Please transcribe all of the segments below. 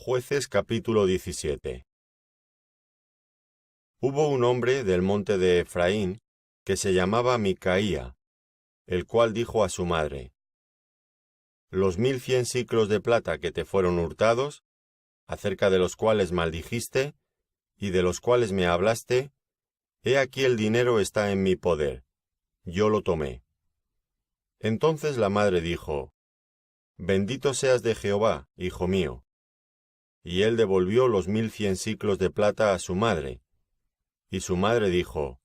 Jueces capítulo 17. Hubo un hombre del monte de Efraín que se llamaba Micaía, el cual dijo a su madre: Los 1100 siclos de plata que te fueron hurtados, acerca de los cuales maldijiste, y de los cuales me hablaste, he aquí el dinero está en mi poder, yo lo tomé. Entonces la madre dijo: Bendito seas de Jehová, hijo mío. Y él devolvió los 1100 siclos de plata a su madre. Y su madre dijo: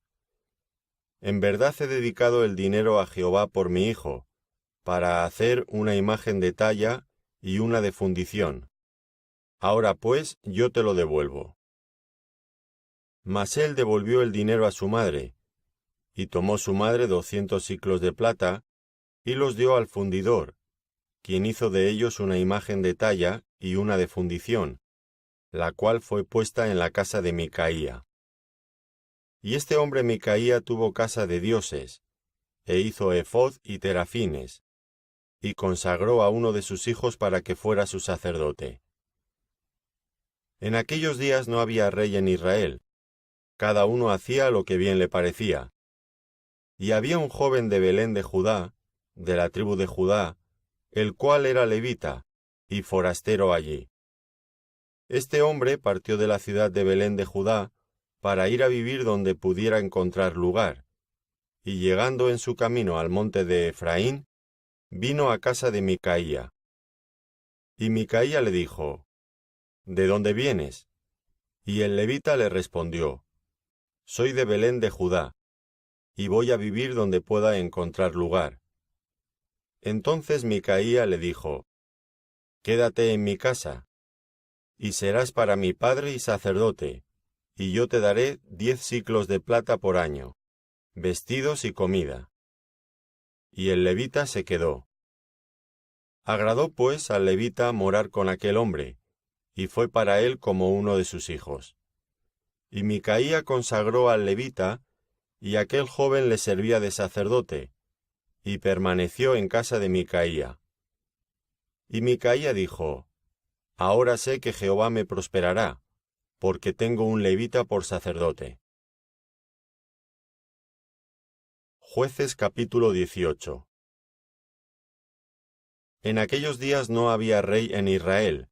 En verdad he dedicado el dinero a Jehová por mi hijo, para hacer una imagen de talla y una de fundición. Ahora pues yo te lo devuelvo. Mas él devolvió el dinero a su madre, y tomó su madre 200 siclos de plata, y los dio al fundidor, quien hizo de ellos una imagen de talla y una de fundición, la cual fue puesta en la casa de Micaía. Y este hombre Micaía tuvo casa de dioses, e hizo ephod y terafines, y consagró a uno de sus hijos para que fuera su sacerdote. En aquellos días no había rey en Israel, cada uno hacía lo que bien le parecía. Y había un joven de Belén de Judá, de la tribu de Judá, el cual era levita, y forastero allí. Este hombre partió de la ciudad de Belén de Judá para ir a vivir donde pudiera encontrar lugar, y llegando en su camino al monte de Efraín, vino a casa de Micaía. Y Micaía le dijo: ¿De dónde vienes? Y el levita le respondió: Soy de Belén de Judá, y voy a vivir donde pueda encontrar lugar. Entonces Micaía le dijo: Quédate en mi casa, y serás para mi padre y sacerdote, y yo te daré 10 siclos de plata por año, vestidos y comida. Y el levita se quedó. Agradó pues al levita morar con aquel hombre, y fue para él como uno de sus hijos. Y Micaía consagró al levita, y aquel joven le servía de sacerdote, y permaneció en casa de Micaía. Y Micaía dijo: Ahora sé que Jehová me prosperará, porque tengo un levita por sacerdote. Jueces capítulo 18. En aquellos días no había rey en Israel,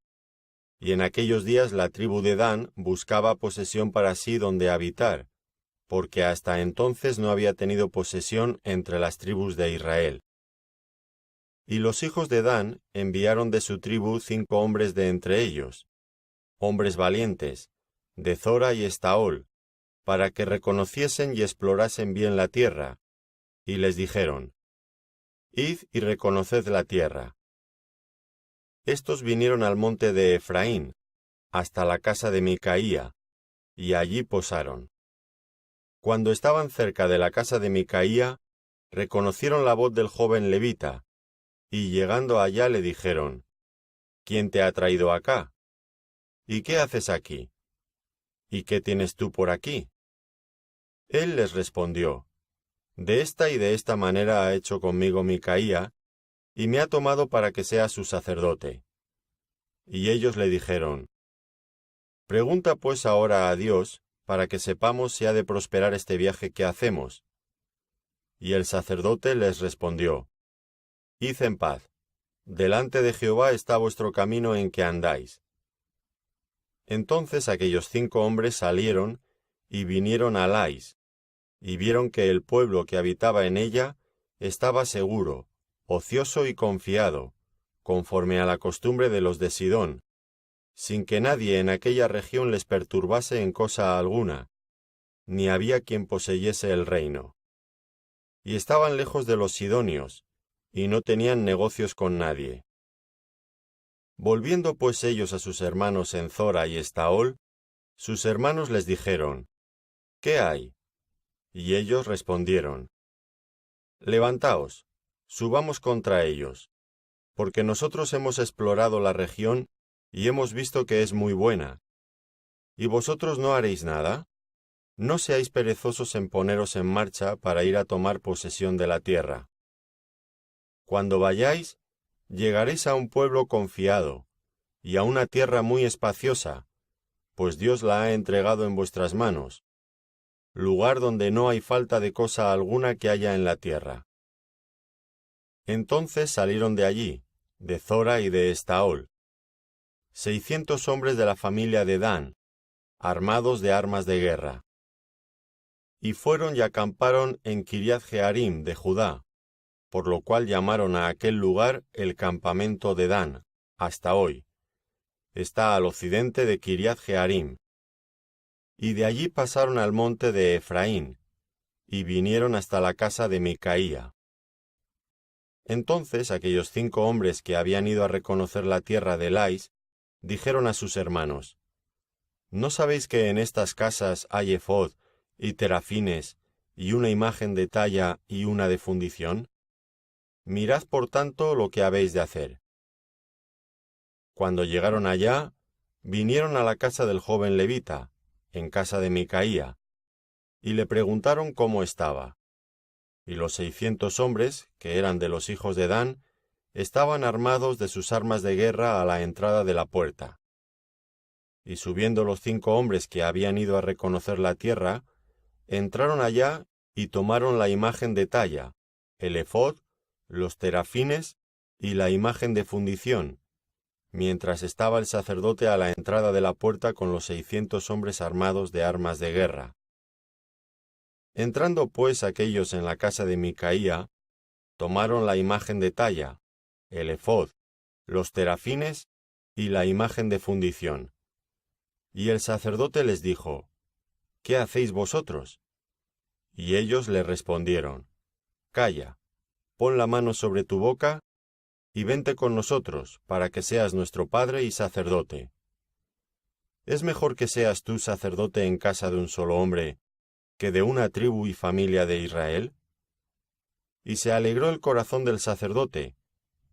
y en aquellos días la tribu de Dan buscaba posesión para sí donde habitar, porque hasta entonces no había tenido posesión entre las tribus de Israel. Y los hijos de Dan enviaron de su tribu 5 hombres de entre ellos, hombres valientes, de Zora y Estaol, para que reconociesen y explorasen bien la tierra, y les dijeron: Id y reconoced la tierra. Estos vinieron al monte de Efraín, hasta la casa de Micaía, y allí posaron. Cuando estaban cerca de la casa de Micaía, reconocieron la voz del joven levita, y llegando allá le dijeron: ¿Quién te ha traído acá? ¿Y qué haces aquí? ¿Y qué tienes tú por aquí? Él les respondió: De esta y de esta manera ha hecho conmigo Micaía, y me ha tomado para que sea su sacerdote. Y ellos le dijeron: Pregunta pues ahora a Dios, para que sepamos si ha de prosperar este viaje que hacemos. Y el sacerdote les respondió: Id en paz, delante de Jehová está vuestro camino en que andáis. Entonces aquellos 5 hombres salieron y vinieron a Lais, y vieron que el pueblo que habitaba en ella estaba seguro, ocioso y confiado, conforme a la costumbre de los de Sidón, sin que nadie en aquella región les perturbase en cosa alguna, ni había quien poseyese el reino. Y estaban lejos de los sidonios, y no tenían negocios con nadie. Volviendo pues ellos a sus hermanos en Zora y Estaol, sus hermanos les dijeron: ¿Qué hay? Y ellos respondieron: Levantaos, subamos contra ellos, porque nosotros hemos explorado la región y hemos visto que es muy buena. ¿Y vosotros no haréis nada? No seáis perezosos en poneros en marcha para ir a tomar posesión de la tierra. Cuando vayáis, llegaréis a un pueblo confiado, y a una tierra muy espaciosa, pues Dios la ha entregado en vuestras manos, lugar donde no hay falta de cosa alguna que haya en la tierra. Entonces salieron de allí, de Zora y de Estaol, 600 hombres de la familia de Dan, armados de armas de guerra. Y fueron y acamparon en Kiriath Jearim de Judá, por lo cual llamaron a aquel lugar el campamento de Dan, hasta hoy. Está al occidente de Kiriath Jearim. Y de allí pasaron al monte de Efraín, y vinieron hasta la casa de Micaía. Entonces aquellos 5 hombres que habían ido a reconocer la tierra de Lais, dijeron a sus hermanos: ¿No sabéis que en estas casas hay ephod y terafines, y una imagen de talla y una de fundición? Mirad por tanto lo que habéis de hacer. Cuando llegaron allá, vinieron a la casa del joven levita, en casa de Micaía, y le preguntaron cómo estaba. Y los 600 hombres, que eran de los hijos de Dan, estaban armados de sus armas de guerra a la entrada de la puerta. Y subiendo los 5 hombres que habían ido a reconocer la tierra, entraron allá y tomaron la imagen de talla, el ephod, los terafines y la imagen de fundición, mientras estaba el sacerdote a la entrada de la puerta con los 600 hombres armados de armas de guerra. Entrando pues aquellos en la casa de Micaía, tomaron la imagen de talla, el ephod, los terafines y la imagen de fundición. Y el sacerdote les dijo: ¿Qué hacéis vosotros? Y ellos le respondieron: Calla, pon la mano sobre tu boca, y vente con nosotros, para que seas nuestro padre y sacerdote. ¿Es mejor que seas tú sacerdote en casa de un solo hombre, que de una tribu y familia de Israel? Y se alegró el corazón del sacerdote,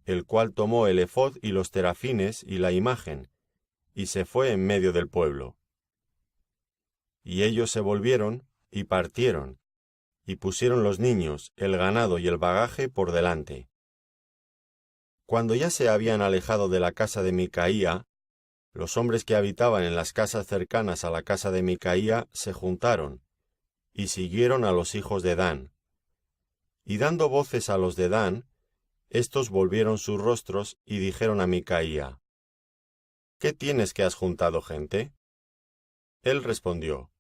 el cual tomó el ephod y los terafines y la imagen, y se fue en medio del pueblo. Y ellos se volvieron y partieron, y pusieron los niños, el ganado y el bagaje por delante. Cuando ya se habían alejado de la casa de Micaía, los hombres que habitaban en las casas cercanas a la casa de Micaía se juntaron, y siguieron a los hijos de Dan. Y dando voces a los de Dan, éstos volvieron sus rostros y dijeron a Micaía: ¿Qué tienes que has juntado gente? Él respondió: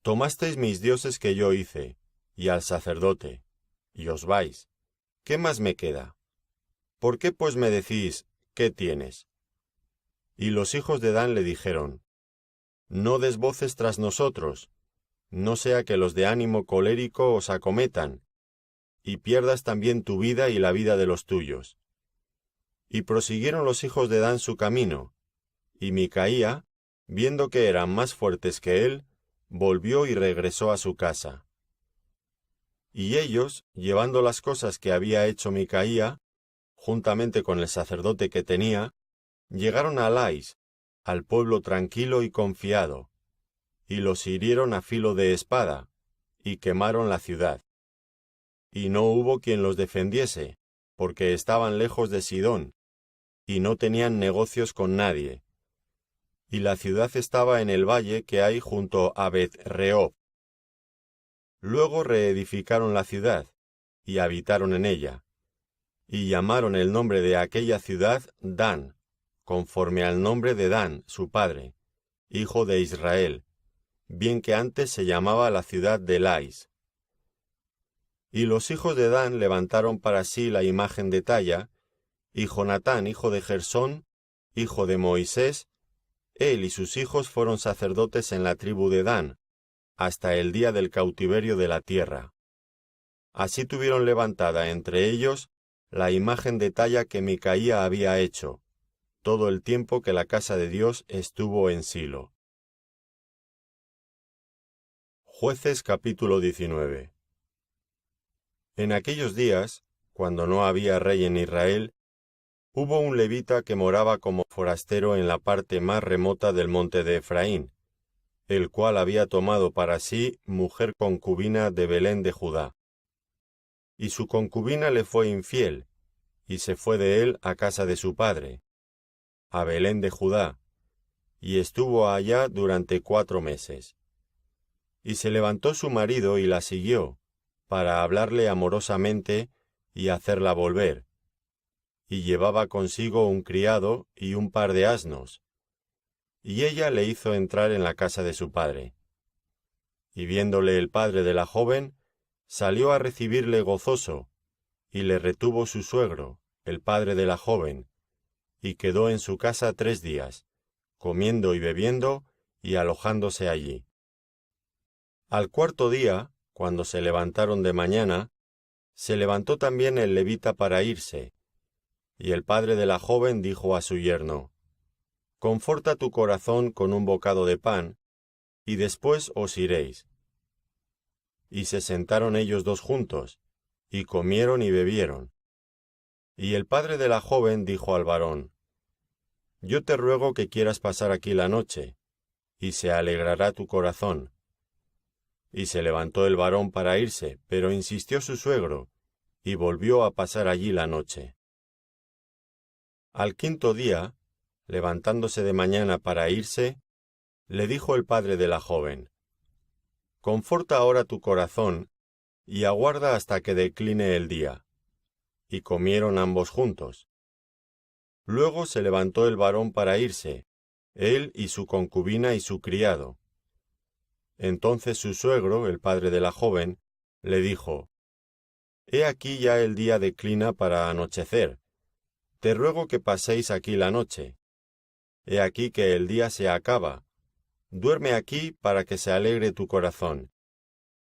Tomasteis mis dioses que yo hice, y al sacerdote, y os vais. ¿Qué más me queda? ¿Por qué pues me decís: ¿qué tienes? Y los hijos de Dan le dijeron: No des voces tras nosotros, no sea que los de ánimo colérico os acometan, y pierdas también tu vida y la vida de los tuyos. Y prosiguieron los hijos de Dan su camino, y Micaía, viendo que eran más fuertes que él, volvió y regresó a su casa. Y ellos, llevando las cosas que había hecho Micaía, juntamente con el sacerdote que tenía, llegaron a Lais, al pueblo tranquilo y confiado, y los hirieron a filo de espada, y quemaron la ciudad. Y no hubo quien los defendiese, porque estaban lejos de Sidón, y no tenían negocios con nadie. Y la ciudad estaba en el valle que hay junto a Bet-rehob. Luego reedificaron la ciudad, y habitaron en ella, y llamaron el nombre de aquella ciudad Dan, conforme al nombre de Dan, su padre, hijo de Israel, bien que antes se llamaba la ciudad de Lais. Y los hijos de Dan levantaron para sí la imagen de talla, y Jonatán, hijo de Gersón, hijo de Moisés, él y sus hijos fueron sacerdotes en la tribu de Dan, hasta el día del cautiverio de la tierra. Así tuvieron levantada entre ellos la imagen de talla que Micaía había hecho, todo el tiempo que la casa de Dios estuvo en Silo. Jueces capítulo 19. En aquellos días, cuando no había rey en Israel, hubo un levita que moraba como forastero en la parte más remota del monte de Efraín, el cual había tomado para sí mujer concubina de Belén de Judá. Y su concubina le fue infiel, y se fue de él a casa de su padre. a Belén de Judá, y estuvo allá durante 4 meses. Y se levantó su marido y la siguió, para hablarle amorosamente y hacerla volver, y llevaba consigo un criado y un par de asnos, y ella le hizo entrar en la casa de su padre. Y viéndole el padre de la joven, salió a recibirle gozoso, y le retuvo su suegro, el padre de la joven, y quedó en su casa 3 días, comiendo y bebiendo y alojándose allí. Al 4.º día, cuando se levantaron de mañana, se levantó también el levita para irse, y el padre de la joven dijo a su yerno: «Conforta tu corazón con un bocado de pan, y después os iréis». Y se sentaron ellos 2 juntos, y comieron y bebieron. Y el padre de la joven dijo al varón: «Yo te ruego que quieras pasar aquí la noche, y se alegrará tu corazón». Y se levantó el varón para irse, pero insistió su suegro, y volvió a pasar allí la noche. Al 5.º día, levantándose de mañana para irse, le dijo el padre de la joven: «Conforta ahora tu corazón, y aguarda hasta que decline el día». Y comieron ambos juntos. Luego se levantó el varón para irse, él y su concubina y su criado. Entonces su suegro, el padre de la joven, le dijo: «He aquí ya el día declina para anochecer. Te ruego que paséis aquí la noche. He aquí que el día se acaba. Duerme aquí para que se alegre tu corazón.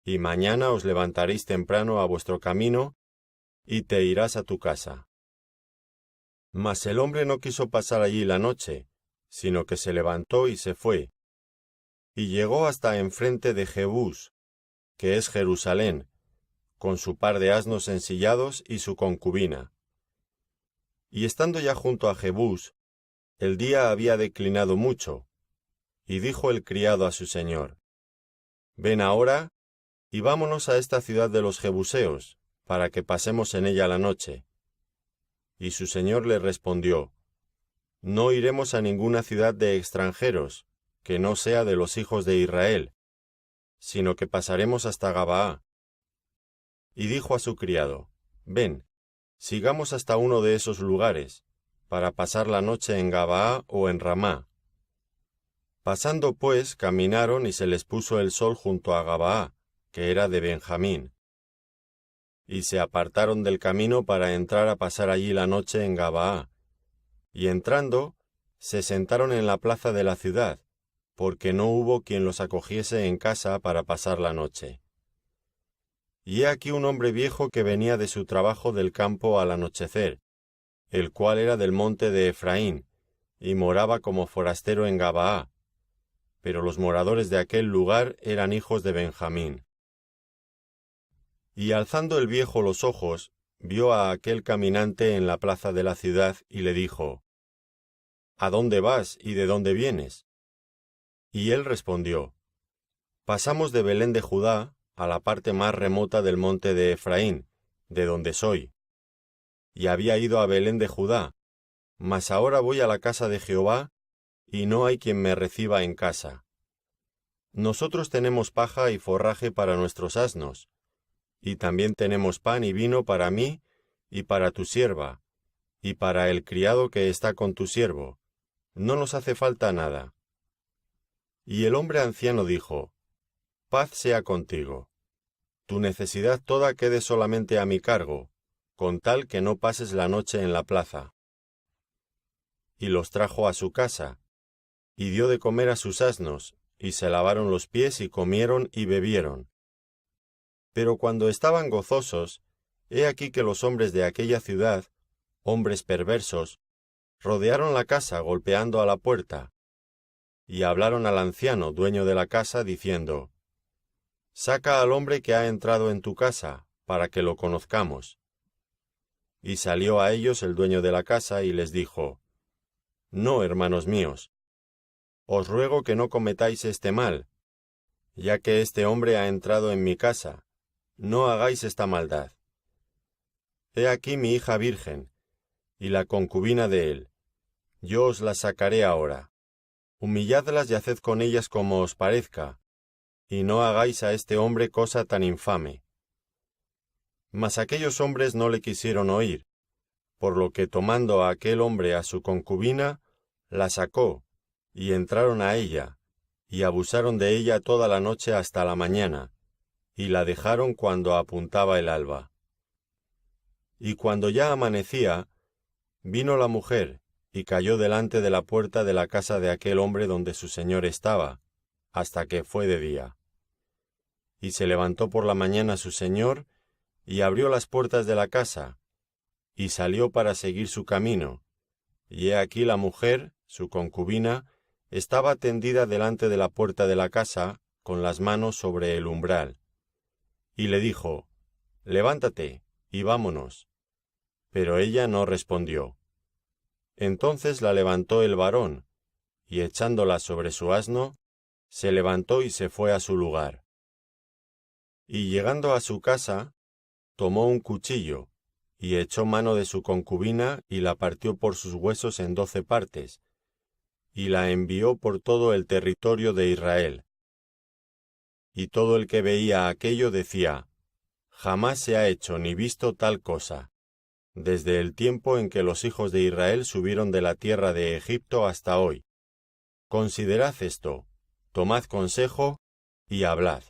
Y mañana os levantaréis temprano a vuestro camino, y te irás a tu casa». Mas el hombre no quiso pasar allí la noche, sino que se levantó y se fue. Y llegó hasta enfrente de Jebús, que es Jerusalén, con su par de asnos ensillados y su concubina. Y estando ya junto a Jebús, el día había declinado mucho, y dijo el criado a su señor: «Ven ahora, y vámonos a esta ciudad de los Jebuseos, para que pasemos en ella la noche». Y su señor le respondió: «No iremos a ninguna ciudad de extranjeros, que no sea de los hijos de Israel, sino que pasaremos hasta Gabaá». Y dijo a su criado: «Ven, sigamos hasta uno de esos lugares, para pasar la noche en Gabaá o en Ramá». Pasando pues, caminaron y se les puso el sol junto a Gabaá, que era de Benjamín. Y se apartaron del camino para entrar a pasar allí la noche en Gabaá. Y entrando, se sentaron en la plaza de la ciudad, porque no hubo quien los acogiese en casa para pasar la noche. Y he aquí un hombre viejo que venía de su trabajo del campo al anochecer, el cual era del monte de Efraín, y moraba como forastero en Gabaá, pero los moradores de aquel lugar eran hijos de Benjamín. Y alzando el viejo los ojos, vio a aquel caminante en la plaza de la ciudad y le dijo: «¿A dónde vas y de dónde vienes?». Y él respondió: «Pasamos de Belén de Judá a la parte más remota del monte de Efraín, de donde soy. Y había ido a Belén de Judá, mas ahora voy a la casa de Jehová, y no hay quien me reciba en casa. Nosotros tenemos paja y forraje para nuestros asnos, y también tenemos pan y vino para mí y para tu sierva, y para el criado que está con tu siervo. No nos hace falta nada». Y el hombre anciano dijo: «Paz sea contigo. Tu necesidad toda quede solamente a mi cargo, con tal que no pases la noche en la plaza». Y los trajo a su casa, y dio de comer a sus asnos, y se lavaron los pies y comieron y bebieron. Pero cuando estaban gozosos, he aquí que los hombres de aquella ciudad, hombres perversos, rodearon la casa golpeando a la puerta, y hablaron al anciano, dueño de la casa, diciendo: «Saca al hombre que ha entrado en tu casa, para que lo conozcamos». Y salió a ellos el dueño de la casa y les dijo: «No, hermanos míos, os ruego que no cometáis este mal, ya que este hombre ha entrado en mi casa, no hagáis esta maldad. He aquí mi hija virgen, y la concubina de él. yo os las sacaré ahora. Humilladlas y haced con ellas como os parezca, y no hagáis a este hombre cosa tan infame. Mas aquellos hombres no le quisieron oír, por lo que tomando a aquel hombre a su concubina, la sacó, y entraron a ella, y abusaron de ella toda la noche hasta la mañana, y la dejaron cuando apuntaba el alba. Y cuando ya amanecía, vino la mujer, y cayó delante de la puerta de la casa de aquel hombre donde su señor estaba, hasta que fue de día. Y se levantó por la mañana su señor, y abrió las puertas de la casa, y salió para seguir su camino, y he aquí la mujer, su concubina, estaba tendida delante de la puerta de la casa, con las manos sobre el umbral. Y le dijo, levántate, y vámonos. Pero ella no respondió. Entonces la levantó el varón, y echándola sobre su asno, se levantó y se fue a su lugar. Y llegando a su casa, tomó un cuchillo, y echó mano de su concubina, y la partió por sus huesos en 12 partes, y la envió por todo el territorio de Israel. Y todo el que veía aquello decía, jamás se ha hecho ni visto tal cosa, desde el tiempo en que los hijos de Israel subieron de la tierra de Egipto hasta hoy. Considerad esto, tomad consejo y hablad.